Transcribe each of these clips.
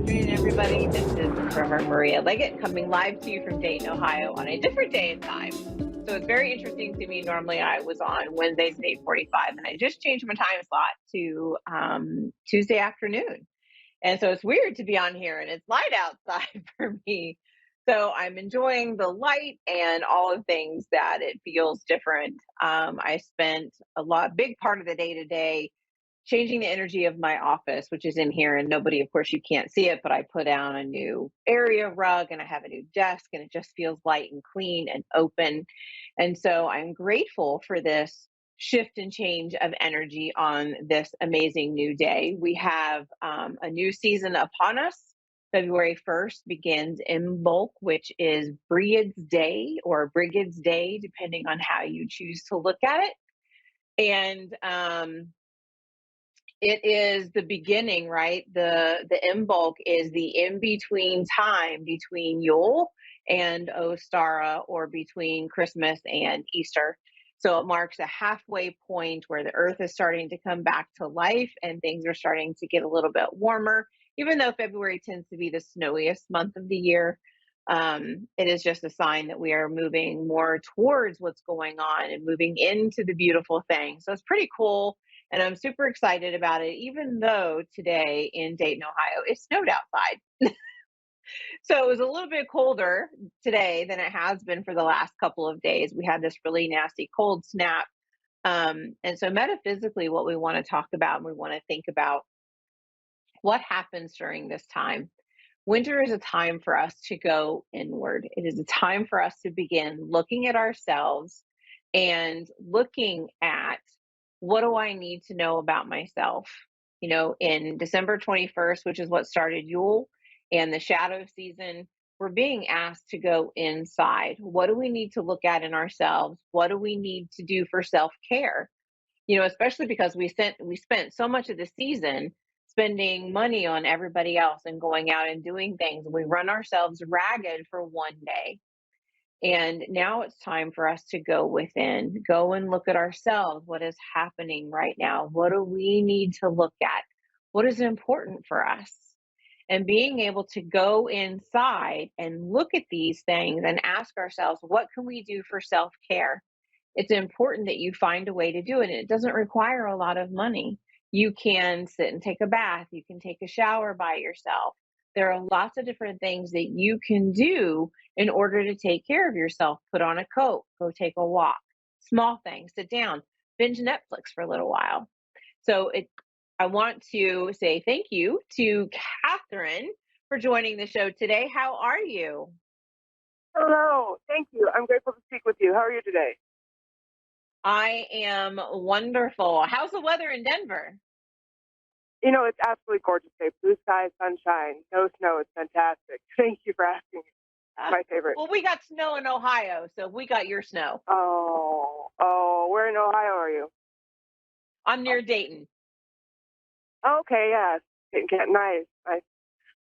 afternoon, everybody. This is Reverend Maria Leggett coming live to you from Dayton, Ohio on a different day and time. So it's very interesting to me. Normally I was on Wednesdays at 8:45 and I just changed my time slot to Tuesday afternoon. And so it's weird to be on here and it's light outside for me. So I'm enjoying the light and all of things that it feels different. I spent big part of the day today changing the energy of my office, which is in here, and nobody, of course, you can't see it, but I put down a new area rug and I have a new desk, and it just feels light and clean and open. And so I'm grateful for this shift and change of energy on this amazing new day. We have a new season upon us. February 1st begins in bulk, which is Brigade's Day or Brigade's Day, depending on how you choose to look at it. And it is the beginning, right? The Imbolc is the in between time between Yule and Ostara, or between Christmas and Easter. So it marks a halfway point where the earth is starting to come back to life and things are starting to get a little bit warmer. Even though February tends to be the snowiest month of the year, it is just a sign that we are moving more towards what's going on and moving into the beautiful thing. So it's pretty cool. And I'm super excited about it, even though today in Dayton, Ohio, it snowed outside. So it was a little bit colder today than it has been for the last couple of days. We had this really nasty cold snap. And so, metaphysically, what we want to talk about and we want to think about what happens during this time. Winter is a time for us to go inward. It is a time for us to begin looking at ourselves and looking at, what do I need to know about myself? You know, in December 21st, which is what started Yule and the shadow season, we're being asked to go inside. What do we need to look at in ourselves? What do we need to do for self-care? You know, especially because we spent so much of the season spending money on everybody else and going out and doing things. We run ourselves ragged for one day. And now it's time for us to go within, go and look at ourselves. What is happening right now? What do we need to look at? What is important for us? And being able to go inside and look at these things and ask ourselves, what can we do for self care? It's important that you find a way to do it. And it doesn't require a lot of money. You can sit and take a bath, you can take a shower by yourself. There are lots of different things that you can do in order to take care of yourself. Put on a coat, go take a walk, small things, sit down, binge Netflix for a little while. So I want to say thank you to Catherine for joining the show today. How are you? Hello. Thank you. I'm grateful to speak with you. How are you today? I am wonderful. How's the weather in Denver? It's absolutely gorgeous day. Blue sky, sunshine, no snow. It's fantastic. Thank you for asking. Uh, My favorite. well, we got snow in Ohio, so we got your snow. Oh, where in Ohio are you? I'm near Dayton. Okay, yes. Nice, nice.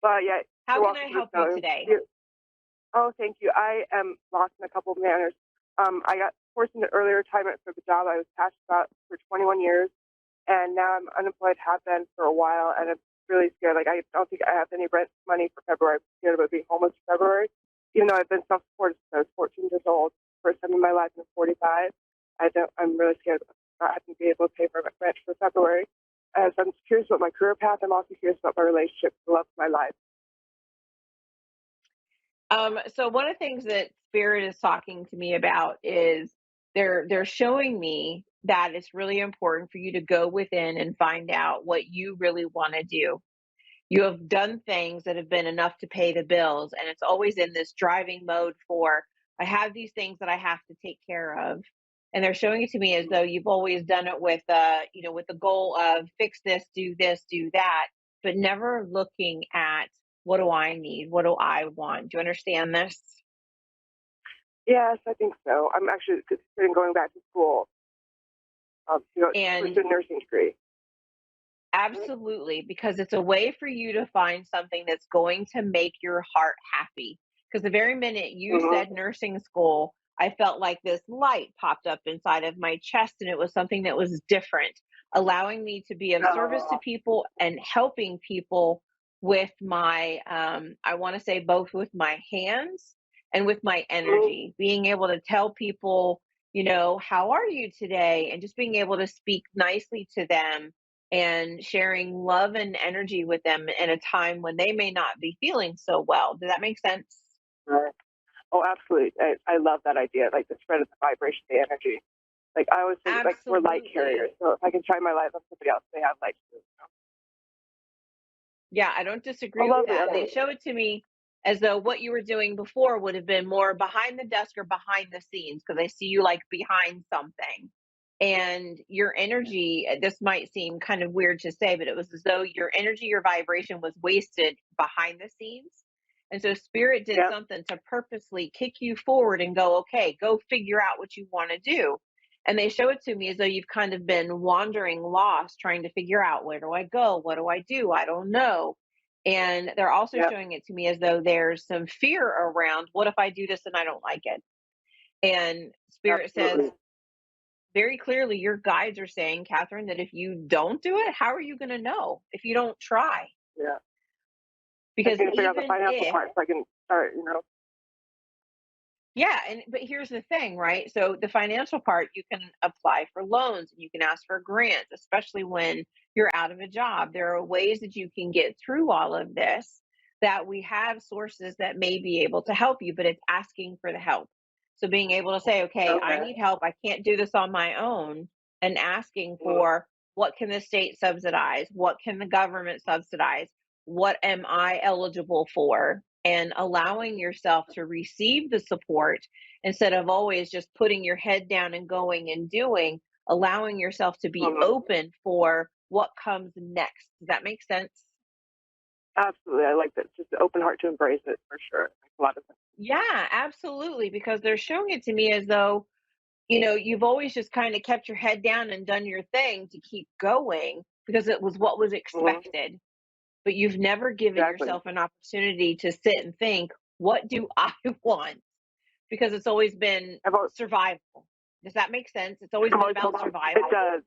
But yeah, How you're can welcome I to the help you snow. today? Oh, thank you. I am lost in a couple of manners. I got forced into early retirement for the job I was passionate about for 21 years, and now I'm unemployed, have been for a while, and I'm really scared. Like, I don't think I have any rent money for February. I'm scared about being homeless for February, even though I've been self-supported since I was 14 years old. First time in my life, I'm 45. I'm really scared about not having to be able to pay for rent for February. So I'm curious about my career path. I'm also curious about my relationship, the love of my life. So one of the things that Spirit is talking to me about is they're showing me that it's really important for you to go within and find out what you really want to do. You have done things that have been enough to pay the bills, and it's always in this driving mode for, I have these things that I have to take care of. And they're showing it to me as though you've always done it with with the goal of fix this, do that, but never looking at, what do I need? What do I want? Do you understand this? Yes, I think so. I'm actually considering going back to school, And pursue a nursing degree. absolutely, because it's a way for you to find something that's going to make your heart happy. Because the very minute you Mm-hmm. said nursing school, I felt like this light popped up inside of my chest, and it was something that was different, allowing me to be of service to Oh, people and helping people with my I want to say both with my hands and with my Mhm. energy, being able to tell people, how are you today, and just being able to speak nicely to them and sharing love and energy with them in a time when they may not be feeling so well. Does that make sense? Right. Oh, absolutely. I love that idea, like the spread of the vibration, the energy. Like I always think like we're light carriers. Absolutely. So if I can shine my light on somebody else, they have light too. Yeah, I don't Oh, disagree with lovely. that. And they Okay. show it to me as though what you were doing before would have been more behind the desk or behind the scenes, because I see you like behind something. And your energy, this might seem kind of weird to say, but it was as though your energy, your vibration was wasted behind the scenes. And so spirit did Yep. something to purposely kick you forward and go, okay, go figure out what you want to do. And they show it to me as though you've kind of been wandering lost, trying to figure out, where do I go? What do I do? I don't know. And they're also Yep. showing it to me as though there's some fear around, what if I do this and I don't like it? And Spirit says Absolutely. very clearly, your guides are saying, Catherine, that if you don't do it, how are you going to know if you don't try? Yeah. I Because need to figure out the even financial if part so I can start. Yeah, and but here's the thing, right? So the financial part, you can apply for loans and you can ask for grants, especially when you're out of a job. There are ways that you can get through all of this, that we have sources that may be able to help you, but it's asking for the help. So being able to say, okay, I Okay. need help. I can't do this on my own, and asking Mhm. for, what can the state subsidize? What can the government subsidize? What am I eligible for? And allowing yourself to receive the support instead of always just putting your head down and going and doing, allowing yourself to be Mhm. open for what comes next. Does that make sense? Absolutely. I like that. Just an open heart to embrace it for sure. Makes a lot of sense. Yeah, absolutely. Because they're showing it to me as though, you've always just kind of kept your head down and done your thing to keep going because it was what was Mhm. expected. But you've never given Exactly. yourself an opportunity to sit and think, what do I want? Because it's always been I've always, survival. Does that make sense? It's always I've been always told about you it survival. does.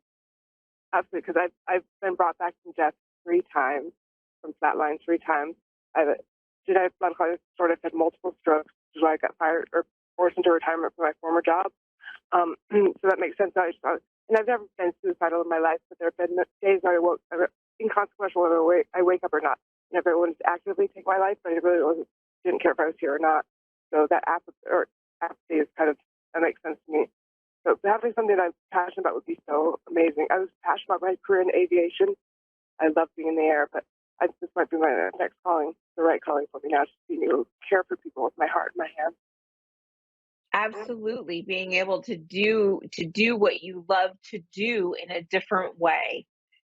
Absolutely, because I've been brought back from death 3 times, from flatline 3 times. I have a genetic blood clot disorder. I've had multiple strokes, which is why I got fired or forced into retirement from my former job. So that makes sense. And I've never been suicidal in my life, but there have been days where inconsequential whether I wake up or not. And if everyone's actively take my life, but I really didn't care if I was here or not. So that apathy is kind of, that makes sense to me. So having something that I'm passionate about would be so amazing. I was passionate about my career in aviation. I love being in the air, but this might be my next calling, the right calling for me now, just being able to care for people with my heart in my hands. Absolutely, being able to do what you love to do in a different way,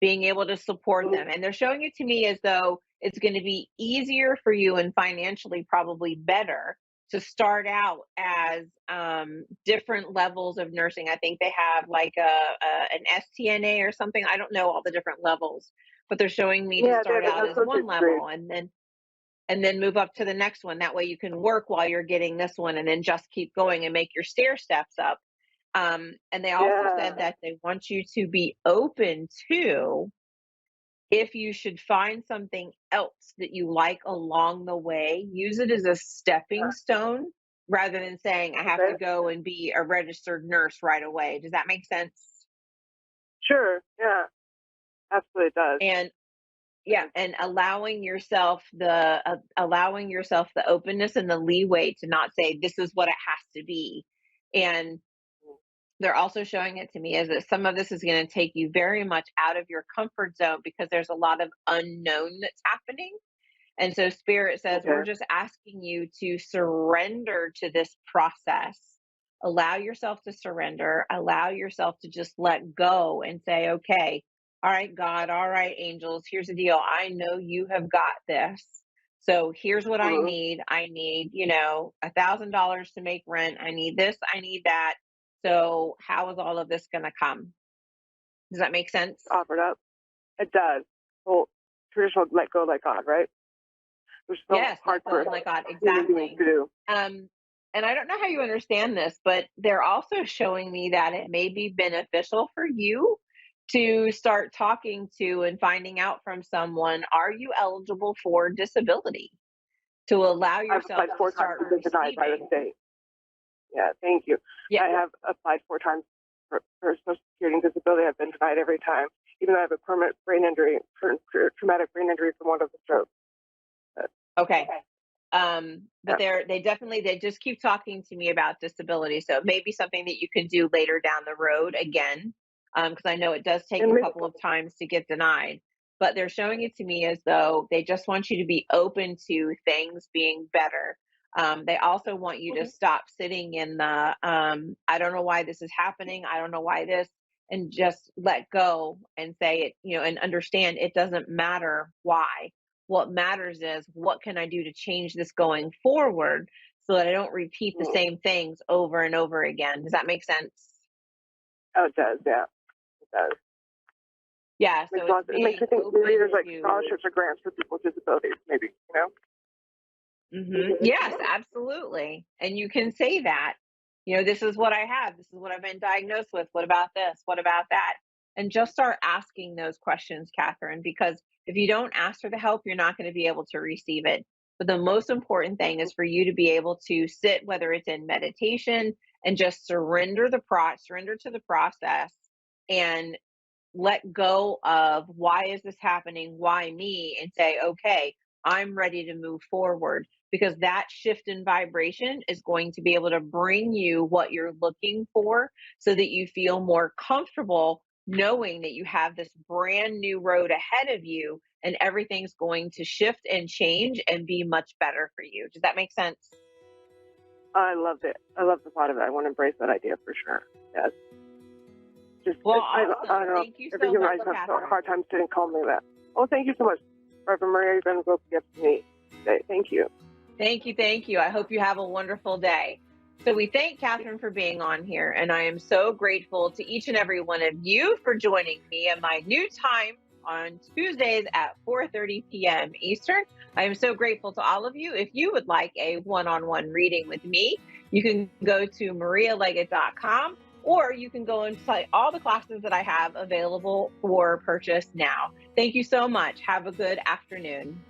being able to support Mhm. them. And they're showing it to me as though it's going to be easier for you and financially probably better to start out as different levels of nursing. I think they have like an STNA or something. I don't know all the different levels, but they're showing me to Yeah, they start have an out as one associate's degree. level and then move up to the next one. That way you can work while you're getting this one and then just keep going and make your stair steps up. And they also said Yeah. that they want you to be open to, if you should find something else that you like along the way, use it as a stepping stone rather than saying, I have to Okay. go and be a registered nurse right away. Does that make sense? Sure. Yeah. Absolutely, it does. And yeah, and allowing yourself the openness and the leeway to not say this is what it has to be. And they're also showing it to me as that some of this is going to take you very much out of your comfort zone because there's a lot of unknown that's happening. And so Spirit says, we're Okay. just asking you to surrender to this process. Allow yourself to surrender, allow yourself to just let go and say, okay, all right, God, all right, angels, here's the deal. I know you have got this. So here's what I Mhm. need. I need, $1,000 to make rent. I need this. I need that. So how is all of this going to come? Does that make sense? Offered up. It does. Well, traditional let go, let God, right? Which is so Yes, hard let go for and let God. human beings Exactly. to do. Um, and I don't know how you understand this, but they're also showing me that it may be beneficial for you to start talking to and finding out from someone, are you eligible for disability? To allow I've yourself applied to 4 times start and been denied by the receiving. state. Yeah, thank you. Yeah. I have applied 4 times for Social Security and disability. I've been denied every time, even though I have a permanent brain injury, traumatic brain injury from one of the strokes. But, Okay. yeah, But they just keep talking to me about disability. So it may be something that you can do later down the road again. Because I know it does take and a maybe, couple of times to get denied. But they're showing it to me as though they just want you to be open to things being better. They also want you to mhm, stop sitting in the I don't know why this is happening. I don't know why this, and just let go and say it, and understand it doesn't matter why. What matters is, what can I do to change this going forward so that I don't repeat the mhm. same things over and over again? Does that make sense? Oh, it does. Yeah, it does. Yeah, so it's It makes being me think maybe open there's like to. scholarships or grants for people with disabilities. Maybe, you know. Yes, absolutely. And you can say that, this is what I have. This is what I've been diagnosed with. What about this? What about that? And just start asking those questions, Catherine, because if you don't ask for the help, you're not going to be able to receive it. But the most important thing is for you to be able to sit, whether it's in meditation, and just surrender to the process, and let go of why is this happening, why me, and say, okay, I'm ready to move forward, because that shift in vibration is going to be able to bring you what you're looking for, so that you feel more comfortable knowing that you have this brand new road ahead of you, and everything's going to shift and change and be much better for you. Does that make sense? I loved it. I love the thought of it. I want to embrace that idea for sure. Yes. Well, I awesome. don't know. Thank you Every so human much, I just have a Catherine. hard time sitting calmly with that. Oh, thank you so much, Reverend Maria. You've been a real gift to me today. Thank you. Thank you. Thank you. I hope you have a wonderful day. So, we thank Catherine for being on here, and I am so grateful to each and every one of you for joining me at my new time on Tuesdays at 4:30 p.m. Eastern. I am so grateful to all of you. If you would like a one-on-one reading with me, you can go to marialeggett.com, or you can go and play all the classes that I have available for purchase now. Thank you so much. Have a good afternoon.